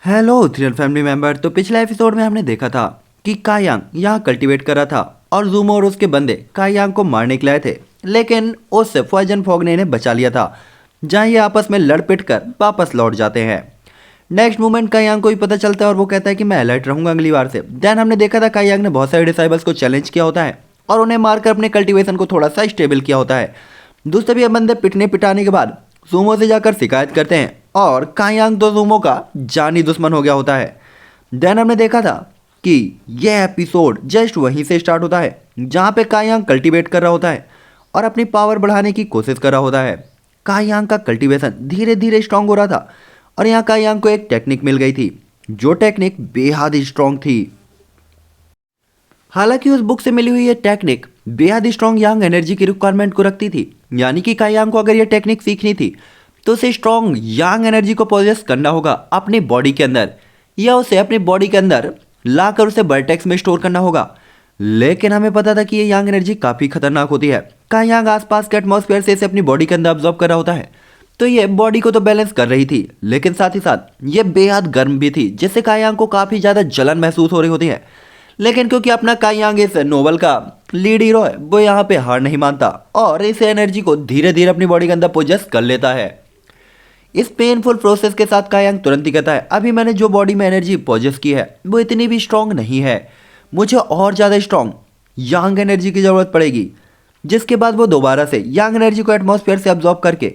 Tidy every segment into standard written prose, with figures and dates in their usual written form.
Hello thrill family member. तो पिछले episode में हमने देखा था कि कायांग यहाँ कल्टीवेट कर रहा था और ज़ूमो और उसके बंदे कायांग को मारने के लाए थे, लेकिन उस पॉइजन फॉग ने इन्हें बचा लिया था, जहाँ ये आपस में लड़ पिट कर वापस लौट जाते हैं। नेक्स्ट मोमेंट कायांग को भी पता चलता है और वो कहता है कि मैं अलर्ट रहूंगा अगली बार से। देन हमने देखा था कायांग ने बहुत सारे डिसाइबल्स को चैलेंज किया होता है और उन्हें मारकर अपने कल्टीवेशन को थोड़ा सा स्टेबल किया होता है। दूसरे भी बंदे पिटने पिटाने के बाद सूमो से जाकर शिकायत करते हैं और कायांग तो सूमो का जानी दुश्मन हो गया होता है। देन हमने देखा था कि यह एपिसोड जस्ट वहीं से स्टार्ट होता है जहाँ पे कायांग कल्टीवेट कर रहा होता है और अपनी पावर बढ़ाने की कोशिश कर रहा होता है। कायांग का कल्टीवेशन धीरे धीरे स्ट्रांग हो रहा था और यहाँ कायांग को एक टेक्निक मिल गई थी, जो टेक्निक बेहद स्ट्रांग थी। हालांकि उस बुक से मिली हुई ये टेक्निक बेहद स्ट्रॉन्ग यांग एनर्जी की रिक्वायरमेंट को रखती थी, यानी कि कायांग को अगर ये टेक्निक सीखनी थी तो उसे स्ट्रॉन्ग यांग एनर्जी को पोजेस करना होगा अपनी बॉडी के अंदर, या उसे अपनी बॉडी के अंदर लाकर उसे वर्टेक्स में स्टोर करना होगा। लेकिन हमें पता था कि ये यांग एनर्जी काफ़ी खतरनाक होती है। कायांग आसपास के एटमॉस्फेयर से इसे अपनी बॉडी के अंदर ऑब्जॉर्व कर रहा होता है, तो ये बॉडी को तो बैलेंस कर रही थी, लेकिन साथ ही साथ ये बेहद गर्म भी थी, जिससे कायांग को काफ़ी ज़्यादा जलन महसूस हो रही होती है। लेकिन क्योंकि अपना कायांग इस नोवेल का लीड हीरो है, वो यहाँ पे हार नहीं मानता और इस एनर्जी को धीरे धीरे अपनी बॉडी के अंदर पोजेस कर लेता है। इस पेनफुल प्रोसेस के साथ कायांग तुरंत ही कहता है, अभी मैंने जो बॉडी में एनर्जी पोजेस की है वो इतनी भी स्ट्रांग नहीं है, मुझे और ज़्यादा स्ट्रांग यांग एनर्जी की ज़रूरत पड़ेगी। जिसके बाद वो दोबारा से यांग एनर्जी को एटमॉस्फेयर से अब्जॉर्ब करके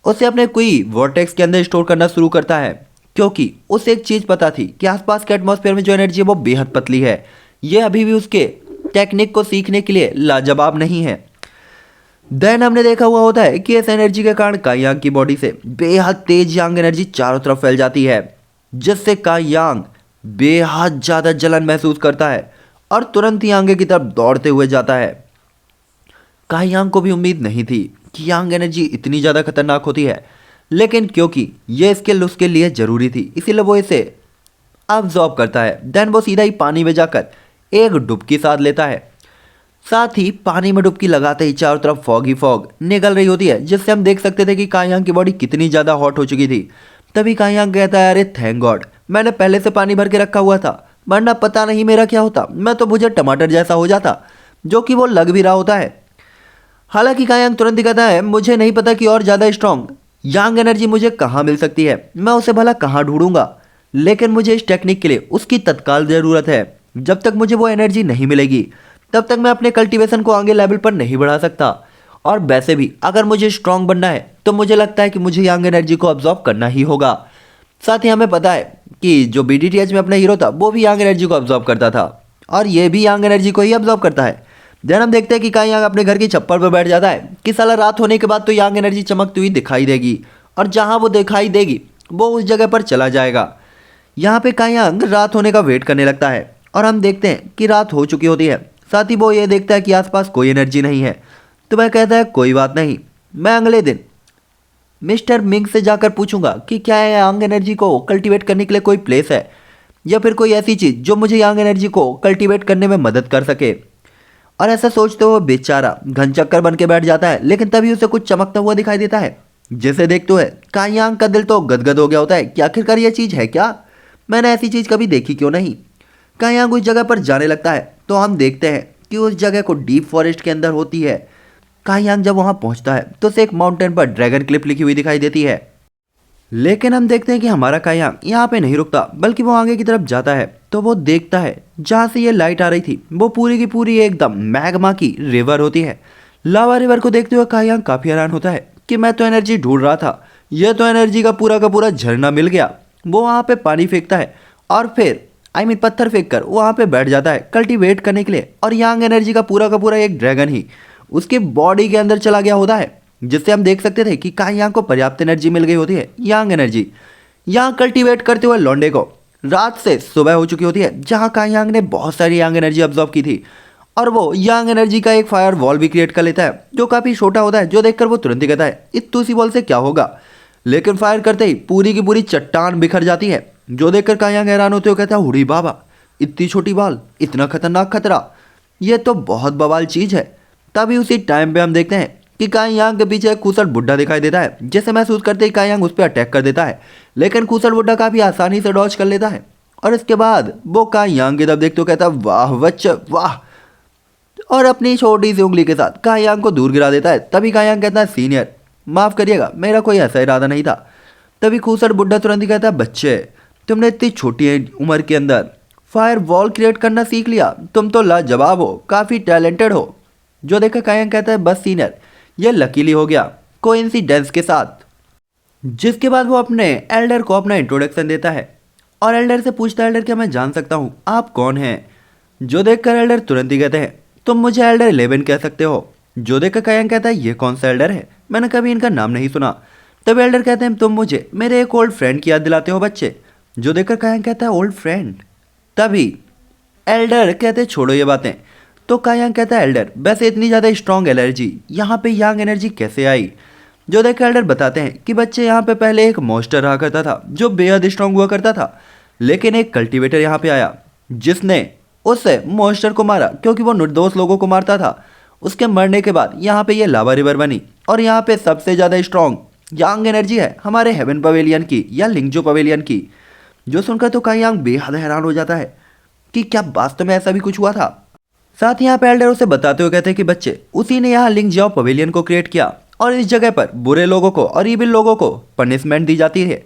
उसे अपने कोई वर्टेक्स के अंदर स्टोर करना शुरू करता है, क्योंकि उसे एक चीज़ पता थी कि आसपास के एटमॉस्फेयर में जो एनर्जी है वो बेहद पतली है, ये अभी भी उसके टेक्निक को सीखने के लिए लाजवाब नहीं है। देन हमने देखा हुआ होता है कि इस एनर्जी के कारण कायांग की बॉडी से बेहद तेज यांग एनर्जी चारों तरफ फैल जाती है, जिससे कायांग बेहद ज़्यादा जलन महसूस करता है और तुरंत ही आगे की तरफ दौड़ते हुए जाता है। कायांग को भी उम्मीद नहीं थी कि यांग एनर्जी इतनी ज़्यादा खतरनाक होती है, लेकिन क्योंकि ये स्किल उसके लिए ज़रूरी थी, इसीलिए वो इसे अब्जॉर्ब करता है। देन वो सीधा ही पानी में जाकर एक डुबकी साध लेता है। साथ ही पानी में डुबकी लगाते ही चारों तरफ फॉग ही फॉग निकल रही होती है, जिससे हम देख सकते थे कि कायांग की बॉडी कितनी ज़्यादा हॉट हो चुकी थी। तभी कायांग कहता है, अरे थैंक गॉड मैंने पहले से पानी भर के रखा हुआ था, वरना पता नहीं मेरा क्या होता, मैं तो मुझे टमाटर जैसा हो जाता, जो कि वो लग भी रहा होता है। हालांकि कायांग तुरंत ही कहता है, मुझे नहीं पता कि और ज़्यादा स्ट्रॉन्ग यांग एनर्जी मुझे कहाँ मिल सकती है, मैं उसे भला कहाँ ढूंढूंगा, लेकिन मुझे इस टेक्निक के लिए उसकी तत्काल ज़रूरत है। जब तक मुझे वो एनर्जी नहीं मिलेगी तब तक मैं अपने कल्टीवेशन को आगे लेवल पर नहीं बढ़ा सकता। और वैसे भी अगर मुझे स्ट्रांग बनना है तो मुझे लगता है कि मुझे यांग एनर्जी को ऑब्जॉर्व करना ही होगा। साथ ही हमें पता है कि जो बीडीटीएच में अपना हीरो था वो भी यांग एनर्जी को ऑब्जॉर्व करता था और ये भी यांग एनर्जी को ही ऑब्जॉर्व करता है। देन हम देखते हैं कि कायांग अपने घर की छप्पर पर बैठ जाता है कि साला रात होने के बाद तो यांग एनर्जी चमकती हुई दिखाई देगी और जहाँ वो दिखाई देगी वो उस जगह पर चला जाएगा। यहाँ पे कायांग रात होने का वेट करने लगता है और हम देखते हैं कि रात हो चुकी होती है। साथ ही वो ये देखता है कि आसपास कोई एनर्जी नहीं है, तो वह कहता है कोई बात नहीं, मैं अगले दिन मिस्टर मिंग से जाकर पूछूंगा कि क्या है यांग एनर्जी को कल्टीवेट करने के लिए कोई प्लेस है या फिर कोई ऐसी चीज़ जो मुझे यांग एनर्जी को कल्टीवेट करने में मदद कर सके। और ऐसा सोचते हुए बेचारा घन चक्कर बन के बैठ जाता है, लेकिन तभी उसे कुछ चमकता हुआ दिखाई देता है, जिसे देखते हुए कायांग का दिल तो गदगद हो गया होता है कि आखिरकार यह चीज़ है क्या, मैंने ऐसी चीज़ कभी देखी क्यों नहीं। कायांग उस जगह पर जाने लगता है तो हम देखते हैं कि उस जगह को डीप फॉरेस्ट के अंदर होती है। कायांग जब वहाँ पहुँचता है तो उसे एक माउंटेन पर ड्रैगन क्लिप लिखी हुई दिखाई देती है, लेकिन हम देखते हैं कि हमारा कायांग यहाँ पे नहीं रुकता बल्कि वो आगे की तरफ जाता है। तो वो देखता है जहाँ से ये लाइट आ रही थी वो पूरी की पूरी एकदम मैग्मा की रिवर होती है। लावा रिवर को देखते हुए कायांग काफ़ी हैरान होता है कि मैं तो एनर्जी ढूंढ रहा था, यह तो एनर्जी का पूरा झरना मिल गया। वो वहाँ पे पानी फेंकता है और फिर पत्थर फेंक कर वहाँ पे बैठ जाता है कल्टीवेट करने के लिए, और यांग एनर्जी का पूरा एक ड्रैगन ही उसकी बॉडी के अंदर चला गया होता है, जिससे हम देख सकते थे कि कायांग को पर्याप्त एनर्जी मिल गई होती है। यांग एनर्जी यहाँ कल्टीवेट करते हुए लौंडे को रात से सुबह हो चुकी होती है, जहाँ कायांग ने बहुत सारी यांग एनर्जी ऑब्जॉर्व की थी और वो यांग एनर्जी का एक फायर वॉल भी क्रिएट कर लेता है जो काफ़ी छोटा होता है, जो देखकर वो तुरंत ही कहता है इतनी सी वॉल से क्या होगा, लेकिन फायर करते ही पूरी की पूरी चट्टान बिखर जाती है, जो देखकर कायांग हैरान होते हुए कहता है, हुड़ी बाबा इतनी छोटी बॉल, इतना खतरनाक खतरा, यह तो बहुत बवाल चीज़ है। तभी उसी टाइम पे हम देखते हैं कि काई यांग के पीछे एक खूसट बुड्ढा दिखाई देता है, जिसे महसूस करते ही काई यांग उस पर अटैक कर देता है, लेकिन खूसट बुड्ढा काफी आसानी से डॉज कर लेता है। और इसके बाद वो काई यांग की तरफ देखते हुए कहता है, वाह बच्चे वाह, और अपनी छोटी सी उंगली के साथ काई यांग को दूर गिरा देता है। तभी काई यांग कहता है, सीनियर माफ करिएगा, मेरा कोई ऐसा इरादा नहीं था। तभी खूसट बुड्ढा तुरंत ही कहता है, बच्चे तुमने इतनी छोटी उम्र के अंदर फायर वॉल क्रिएट करना सीख लिया, तुम तो लाजवाब हो, काफ़ी टैलेंटेड हो। जो देखकर काई यांग कहता है, बस सीनियर ये लकीली हो गया कोइंसिडेंस के साथ। जिसके बाद वो अपने एल्डर को अपना इंट्रोडक्शन देता है और एल्डर से पूछता है, एल्डर क्या मैं जान सकता हूँ आप कौन हैं? जो देखकर एल्डर तुरंत ही कहते हैं, तुम मुझे एल्डर 11 कह सकते हो। जो देखकर काई यांग कहता है, ये कौन सा एल्डर है, मैंने कभी इनका नाम नहीं सुना। तब एल्डर कहते हैं, तुम मुझे मेरे एक ओल्ड फ्रेंड की याद दिलाते हो बच्चे। जो देखकर काई यांग कहता है, ओल्ड फ्रेंड? तभी एल्डर कहते, छोड़ो ये बातें। तो काई यांग कहता है, एल्डर वैसे इतनी ज़्यादा स्ट्रॉन्ग एनर्जी यहाँ पे यांग एनर्जी कैसे आई? जो देखकर एल्डर बताते हैं कि बच्चे यहाँ पे पहले एक मॉन्स्टर रहा करता था जो बेहद स्ट्रॉन्ग हुआ करता था, लेकिन एक कल्टीवेटर यहाँ पे आया जिसने उस मॉन्स्टर को मारा क्योंकि वो निर्दोष लोगों को मारता था। उसके मरने के बाद यहाँ पे ये लावा रिवर बनी और यहाँ पे सबसे ज़्यादा स्ट्रॉन्ग यांग एनर्जी है हमारे हेवन पवेलियन की या लिंगजो पवेलियन की। जो सुनकर तो काई यांग बेहद हैरान हो जाता है कि क्या वास्तव में ऐसा भी कुछ हुआ था। साथ ही यहाँ पे एल्डर उसे बताते हुए कहते हैं कि बच्चे उसी ने यहाँ लिंगजाओ पवेलियन को क्रिएट किया और इस जगह पर बुरे लोगों को और ईविल लोगों को पनिशमेंट दी जाती है।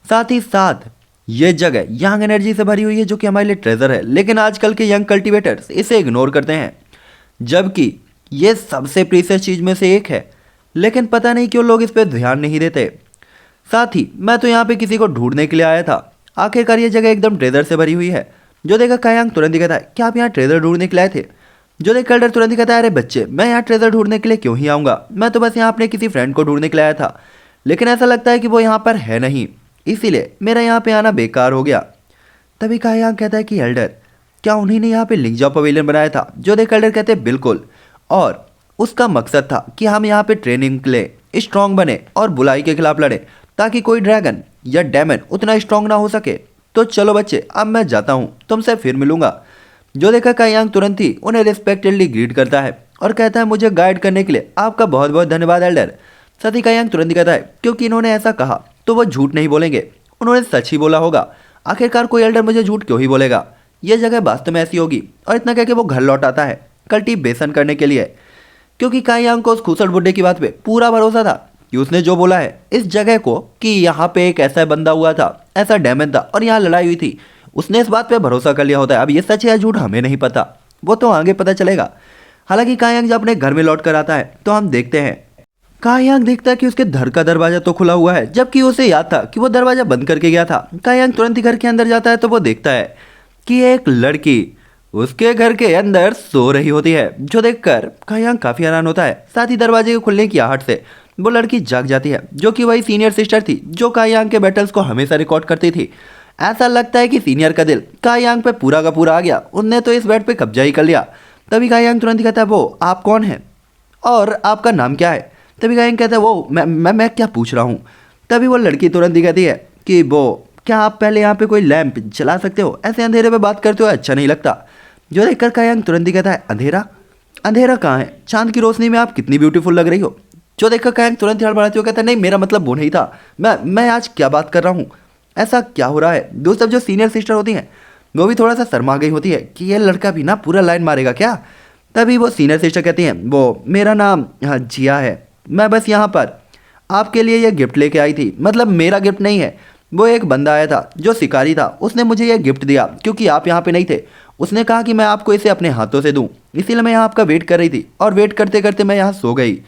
साथ ही साथ ये जगह यांग एनर्जी से भरी हुई है जो कि हमारे लिए ट्रेजर है, लेकिन आजकल के यंग कल्टिवेटर्स इसे इग्नोर करते हैं, जबकि ये सबसे प्रीशियस चीज़ में से एक है, लेकिन पता नहीं क्यों लोग इस पर ध्यान नहीं देते। साथ ही मैं तो यहाँ पे किसी को ढूंढने के लिए आया था, आखिरकार ये जगह एकदम ट्रेजर से भरी हुई है। जो देखा काई यांग तुरंत ही कहता है, क्या आप यहाँ ट्रेजर ढूंढने के लिए आए थे? जो देख एल्डर तुरंत ही कहता है, अरे बच्चे मैं यहाँ ट्रेजर ढूंढने के लिए क्यों ही आऊँगा, मैं तो बस यहाँ अपने किसी फ्रेंड को ढूंढने के लिए आया था, लेकिन ऐसा लगता है कि वो यहाँ पर है नहीं, इसीलिए मेरा यहाँ पे आना बेकार हो गया। तभी काई यांग कहता है कि एल्डर क्या उन्हीं ने यहाँ पे लिंगजाओ पवेलियन बनाया था? जो देख एल्डर कहते हैं, बिल्कुल, और उसका मकसद था कि हम यहाँ पे ट्रेनिंग के लिए स्ट्रांग बने और बुराई के खिलाफ लड़े ताकि कोई ड्रैगन या डेमन उतना स्ट्रांग ना हो सके। तो चलो बच्चे अब मैं जाता हूँ, तुमसे फिर मिलूंगा। जो देखा काई यांग तुरंत ही उन्हें रिस्पेक्टेडली ग्रीट करता है और कहता है, मुझे गाइड करने के लिए आपका बहुत बहुत धन्यवाद एल्डर। साथ ही काई यांग तुरंत ही कहता है, क्योंकि इन्होंने ऐसा कहा तो वो झूठ नहीं बोलेंगे, उन्होंने सच ही बोला होगा, आखिरकार कोई एल्डर मुझे झूठ क्यों ही बोलेगा, ये जगह वास्तव में ऐसी होगी। और इतना कह के वो घर लौट आता है कल्टीवेशन करने के लिए, क्योंकि काई यांग को उस खूसट बुड्ढे की बात पे पूरा भरोसा था कि उसने जो बोला है इस जगह को कि यहाँ पे एक ऐसा बंदा हुआ था, ऐसा डैमेज था और यहाँ लड़ाई हुई थी, उसने इस बात पे भरोसा कर लिया होता है। अब ये सच है या झूठ हमें नहीं पता, वो तो आगे पता चलेगा। हालांकि काई यांग जब अपने घर में लौट कर आता है तो हम देखते हैं काई यांग देखता है कि उसके घर का दरवाजा तो खुला हुआ है, जबकि उसे याद था कि वो दरवाजा बंद करके गया था। काई यांग तुरंत ही घर के अंदर जाता है तो वो देखता है कि एक लड़की उसके घर के अंदर सो रही होती है। जो देखकर काई यांग काफी हैरान होता है। साथ ही दरवाजे के खुलने की आहट से वो लड़की जाग जाती है, जो कि वही सीनियर सिस्टर थी जो काई यांग के बैटल्स को हमेशा रिकॉर्ड करती थी। ऐसा लगता है कि सीनियर का दिल काई यांग पे पूरा का पूरा आ गया, उनने तो इस बेड पे कब्जा ही कर लिया। तभी काई यांग तुरंत ही कहता है, वो आप कौन हैं और आपका नाम क्या है? तभी काई यांग कहता है, वो मैं क्या पूछ रहा हूँ? तभी वो लड़की तुरंत ही कहती है कि वो क्या आप पहले यहाँ पे कोई लैंप जला सकते हो, ऐसे अंधेरे में बात करते हो अच्छा नहीं लगता। जो देखकर काई यांग तुरंत ही कहता है, अंधेरा? अंधेरा कहाँ है, चांद की रोशनी में आप कितनी ब्यूटीफुल लग रही हो। जो देखकर काई यांग तुरंत ही हड़बड़ाते हुए कहता है, नहीं मेरा मतलब वो नहीं था, मैं आज क्या बात कर रहा हूँ, ऐसा क्या हो रहा है? दोस्तों जो सीनियर सिस्टर होती हैं वो भी थोड़ा सा शर्मा गई होती है कि ये लड़का भी ना पूरा लाइन मारेगा क्या। तभी वो सीनियर सिस्टर कहती हैं, वो मेरा नाम जिया है, मैं बस यहाँ पर आपके लिए ये गिफ्ट लेके आई थी, मतलब मेरा गिफ्ट नहीं है, वो एक बंदा आया था जो शिकारी था, उसने मुझे ये गिफ्ट दिया क्योंकि आप यहाँ पे नहीं थे, उसने कहा कि मैं आपको इसे अपने हाथों से दूँ, इसीलिए मैं यहाँ आपका वेट कर रही थी और वेट करते करते मैं यहाँ सो गई।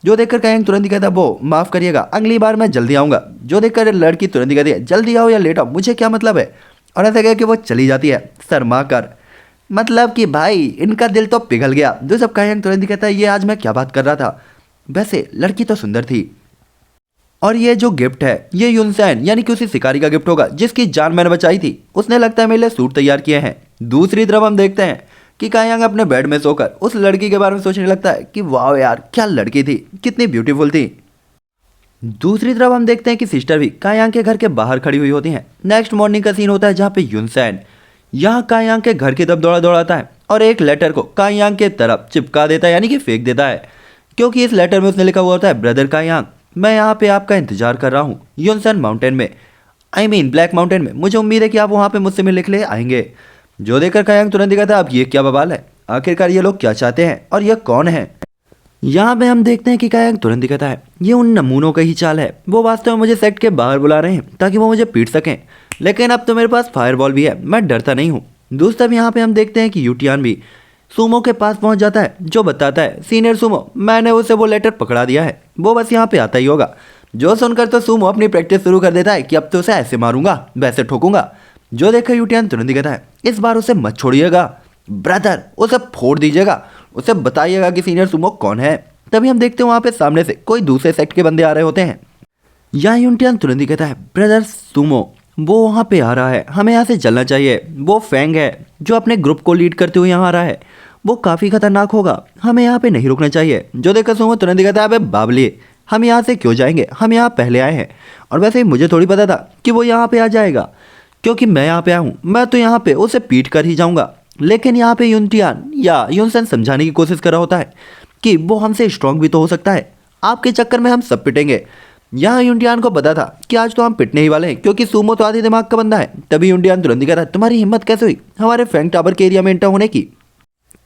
जो देखकर काई यांग तुरंत ही कहता, वो माफ़ करिएगा अगली बार मैं जल्दी आऊँगा। जो देखकर लड़की तुरंत ही कहती है, जल्दी आओ या लेट आओ मुझे क्या मतलब है। और ऐसा कह के वो चली जाती है शर्मा कर, मतलब कि भाई इनका दिल तो पिघल गया। जो सब काई यांग तुरंत ही कहता है, ये आज मैं क्या बात कर रहा था, वैसे लड़की तो सुंदर थी और ये जो गिफ्ट है ये युनसेन यानी कि उसी शिकारी का गिफ्ट होगा जिसकी जान मैंने बचाई थी, उसने लगता है मेरे लिए सूट तैयार किए हैं। दूसरी तरफ हम देखते हैं कि काई यांग अपने बेड में सोकर उस लड़की के बारे में सोचने लगता है कि वाह यार क्या लड़की थी, कितनी ब्यूटीफुल थी। दूसरी तरफ हम देखते हैं कि सिस्टर भी काई यांग के घर के बाहर खड़ी हुई होती हैं। नेक्स्ट मॉर्निंग का सीन होता है जहाँ पे युनसेन यहाँ काई यांग के घर की तरफ दौड़ा दौड़ाता है और एक लेटर को काई यांग के तरफ चिपका देता है यानी कि फेंक देता है। क्योंकि इस लेटर में उसने लिखा हुआ होता है, ब्रदर कायांग, मैं यहाँ पे आपका इंतजार कर रहा हूँ युनसन माउंटेन में, ब्लैक माउंटेन में। मुझे उम्मीद है कि आप वहाँ पे मुझसे मिलने के लिए आएंगे। जो देखकर कायांग तुरंत ही कहता है, अब ये क्या बवाल है, आखिरकार ये लोग क्या चाहते हैं और ये कौन है। यहाँ पे हम देखते हैं कि कायांग तुरंत ही कहता है, ये उन नमूनों का ही चाल है, वो वास्तव में मुझे सेक्ट के बाहर बुला रहे हैं ताकि वो मुझे पीट सकें, लेकिन अब तो मेरे पास फायरबॉल भी है, मैं डरता नहीं हूँ। दोस्तों यहाँ पे हम देखते हैं कि यूटियान भी सूमो के पास पहुंच जाता है, जो बताता है, सीनियर सूमो, मैंने उसे वो लेटर पकड़ा दिया है, वो बस यहाँ पे आता ही होगा। जो सुनकर तो सूमो अपनी प्रैक्टिस शुरू कर देता है कि अब तो उसे ऐसे मारूंगा, वैसे ठोकूंगा। जो देखकर यूटियान तुरंत ही कहता है, इस बार उसे मत छोड़िएगा ब्रदर, उसे फोड़ दीजिएगा, उसे बताइएगा कि सीनियर सूमो कौन है। तभी हम देखते हैं वहाँ पे सामने से कोई दूसरे सेक्ट के बंदे आ रहे होते हैं। यहाँ यूटियान तुरंत ही कहता है, ब्रदर सूमो, वो वहाँ पे आ रहा है, हमें यहाँ से चलना चाहिए। वो फैंग है जो अपने ग्रुप को लीड करते हुए यहाँ आ रहा है, वो काफ़ी खतरनाक होगा, हमें यहाँ पे नहीं रुकना चाहिए। जो देखकर सूमो तुरंत ही कहता है, अबे बावली, हम यहाँ से क्यों जाएंगे, हम यहाँ पहले आए हैं, और वैसे ही मुझे थोड़ी पता था कि वो यहाँ पे आ जाएगा, क्योंकि मैं यहाँ पे आया हूँ, मैं तो यहाँ पे उसे पीट कर ही जाऊँगा। लेकिन यहाँ पे यूनटियान या यूनसन समझाने की कोशिश कर रहा होता है कि वो हमसे स्ट्रांग भी तो हो सकता है, आपके चक्कर में हम सब पिटेंगे। यहाँ यूनटियान को पता था कि आज तो हम पिटने ही वाले हैं, क्योंकि सूमो तो आधी दिमाग का बंदा है। तभी यूनटियान तुरंत ही कहता है, तुम्हारी हिम्मत कैसे हुई हमारे फैंग टावर के एरिया में एंटर होने की।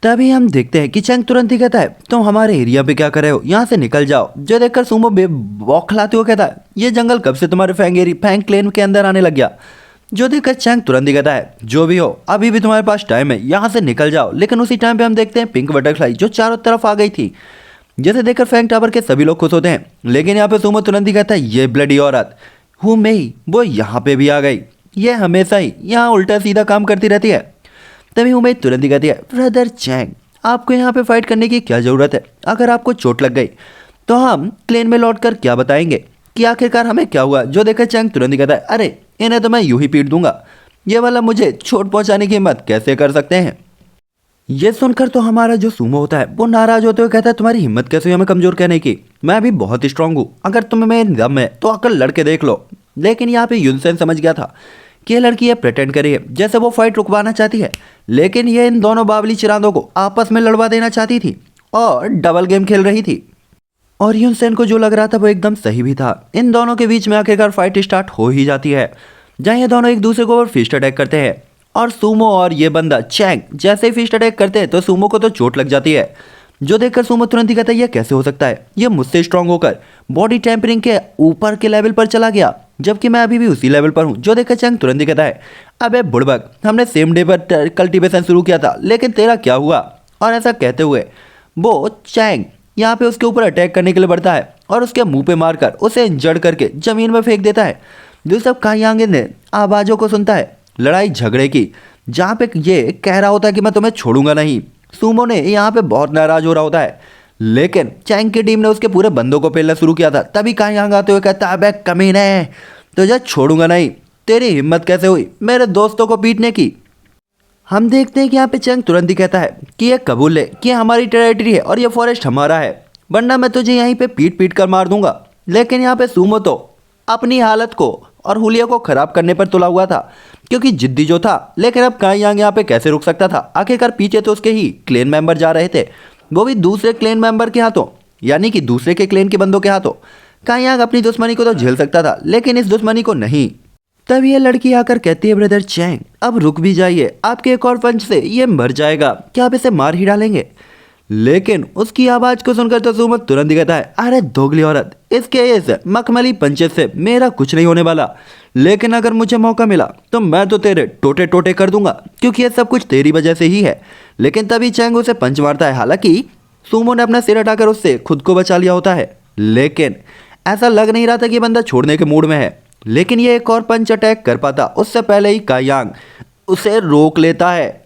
तभी हम देखते हैं कि चैंग तुरंत ही कहता है, तुम हमारे एरिया पे क्या कर रहे हो, यहाँ से निकल जाओ। जो देखकर सूमो बौखलाते हुए कहता है, ये जंगल कब से तुम्हारे फैंग क्लेन के अंदर आने लग गया। जो देखकर चैंग तुरंत ही कहता है, जो भी हो अभी भी तुम्हारे पास टाइम है, यहाँ से निकल जाओ। लेकिन उसी टाइम पे हम देखते हैं पिंक बटरफ्लाई जो चारों तरफ आ गई थी, जैसे देखकर फैंग टावर के सभी लोग खुश होते हैं। लेकिन यहाँ पे सूमो तुरंत ही कहता है, ये ब्लडी औरत हूँ मैं ही, वो यहाँ पे भी आ गई, ये हमेशा ही यहाँ उल्टा सीधा काम करती रहती है। तभी उमेद तुरंत ही कहती है, ब्रदर चैंग, आपको यहाँ पे फाइट करने की क्या ज़रूरत है, अगर आपको चोट लग गई तो हम क्लेन में लौट कर क्या बताएंगे कि आखिरकार हमें क्या हुआ। जो देखकर चैंग तुरंत ही कहता है, अरे इन्हें तो मैं यूं ही पीट दूंगा, ये वाला मुझे चोट पहुंचाने की हिम्मत कैसे कर सकते हैं। ये सुनकर तो हमारा जो सूमो होता है वो नाराज होते हुए कहता है, तुम्हारी हिम्मत कैसे हुई हमें कमजोर कहने की, मैं भी बहुत स्ट्रांग हूँ, अगर तुम्हें में दम है तो आकर लड़के देख लो। लेकिन यहाँ पे युनसेन समझ गया था कि ये लड़की ये प्रिटेंड कर रही है जैसे वो फाइट रुकवाना चाहती है, लेकिन ये इन दोनों बावली चिरांदों को आपस में लड़वा देना चाहती थी और डबल गेम खेल रही थी। और युनसेन को जो लग रहा था वो एकदम सही भी था। इन दोनों के बीच में आखिरकार फाइट स्टार्ट हो ही जाती है, जहाँ ये दोनों एक दूसरे को फिस्ट अटैक करते हैं। और सूमो और ये बंदा चैंग जैसे ही फिस्ट अटैक करते हैं तो सूमो को तो चोट लग जाती है। जो देखकर सूमो तुरंत ही कहता है, ये कैसे हो सकता है, ये मुझसे स्ट्रांग होकर बॉडी टेम्परिंग के ऊपर के लेवल पर चला गया, जबकि मैं अभी भी उसी लेवल पर हूँ। जो देखकर चैंग तुरंत ही कहता है, अबे बुड़बक, हमने सेम डे पर कल्टीवेशन शुरू किया था, लेकिन तेरा क्या हुआ। और ऐसा कहते हुए वो चैंग यहाँ पे उसके ऊपर अटैक करने के लिए बढ़ता है और उसके मुंह पे मारकर उसे इंजर्ड करके जमीन में फेंक देता है। जो सब कायांग ने आवाज़ों को सुनता है लड़ाई झगड़े की, जहाँ पे ये कह रहा होता है कि मैं तुम्हें छोड़ूंगा नहीं। सूमो ने यहाँ पे बहुत नाराज हो रहा होता है, लेकिन चैंग की टीम ने उसके पूरे बंदों को पेलना शुरू किया था। तभी कायांग आते हुए कहता है, अबे कमीने, तुझे छोड़ूंगा नहीं, तेरी हिम्मत कैसे हुई मेरे दोस्तों को पीटने की। हम देखते हैं कि यहाँ पे चैंग तुरंत ही कहता है कि ये कबूल है कि हमारी टेरिटरी है और ये फॉरेस्ट हमारा है, वरना मैं तुझे यहीं पे पीट पीट कर मार दूंगा। लेकिन यहाँ पे सूमो तो अपनी हालत को और हुलिया को खराब करने पर तुला हुआ था, क्योंकि जिद्दी जो था। लेकिन अब कायांग यहाँ पे कैसे रुक सकता था, आखिरकार पीछे तो उसके ही क्लेन मेंबर जा रहे थे, वो भी दूसरे क्लेन मेंबर के हाथों, यानी कि दूसरे के क्लेन के बंदों के हाथों। कायांग अपनी दुश्मनी को तो झेल सकता था, लेकिन इस दुश्मनी को नहीं। तब ये लड़की आकर कहती है, ब्रदर चैंग अब रुक भी जाइए, आपके एक और पंच से ये मर जाएगा, क्या आप इसे मार ही डालेंगे। लेकिन उसकी आवाज को सुनकर तो सूमो तुरंत ही कहता है, अरे दोगली औरत, इसके इस मखमली पंचेस से मेरा कुछ नहीं होने वाला, लेकिन अगर मुझे मौका मिला तो मैं तो तेरे टोटे टोटे कर दूंगा, क्योंकि ये सब कुछ तेरी वजह से ही है। लेकिन तभी चैंग उसे पंच मारता है। हालांकि सूमो ने अपना सिर हटाकर उससे खुद को बचा लिया होता है, लेकिन ऐसा लग नहीं रहा था कि बंदा छोड़ने के मूड में है। लेकिन ये एक और पंच अटैक कर पाता उससे पहले ही कायांग उसे रोक लेता है,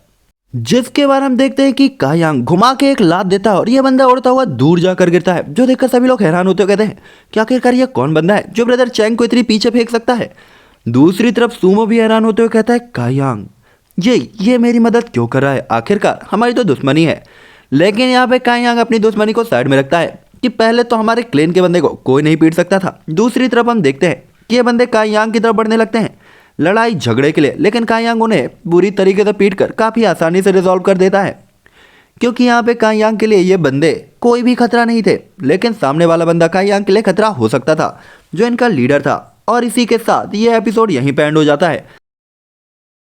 जिसके बाद हम देखते हैं कि कायांग घुमा के एक लात देता है और ये बंदा उड़ता हुआ दूर जाकर गिरता है। जो देखकर सभी लोग हैरान होते हुए कहते हैं कि आखिरकार ये कौन बंदा है जो ब्रदर चैंग को इतनी पीछे फेंक सकता है। दूसरी तरफ सूमो भी हैरान होते हुए कहता है, कायांग ये मेरी मदद क्यों कर रहा है, आखिरकार हमारी तो दुश्मनी है। लेकिन यहाँ पे कायांग अपनी दुश्मनी को साइड में रखता है कि पहले तो हमारे क्लेन के बंदे को कोई नहीं पीट सकता था। दूसरी तरफ हम देखते हैं कि ये बंदे कायांग की तरफ बढ़ने लगते हैं लड़ाई झगड़े के लिए, लेकिन कायांग उन्हें बुरी तरीके से पीट कर काफ़ी आसानी से रिजॉल्व कर देता है। क्योंकि यहाँ पे काई यांग के लिए ये बंदे कोई भी खतरा नहीं थे, लेकिन सामने वाला बंदा काई यांग के लिए खतरा हो सकता था, जो इनका लीडर था। और इसी के साथ ये एपिसोड यहीं पे एंड हो जाता है।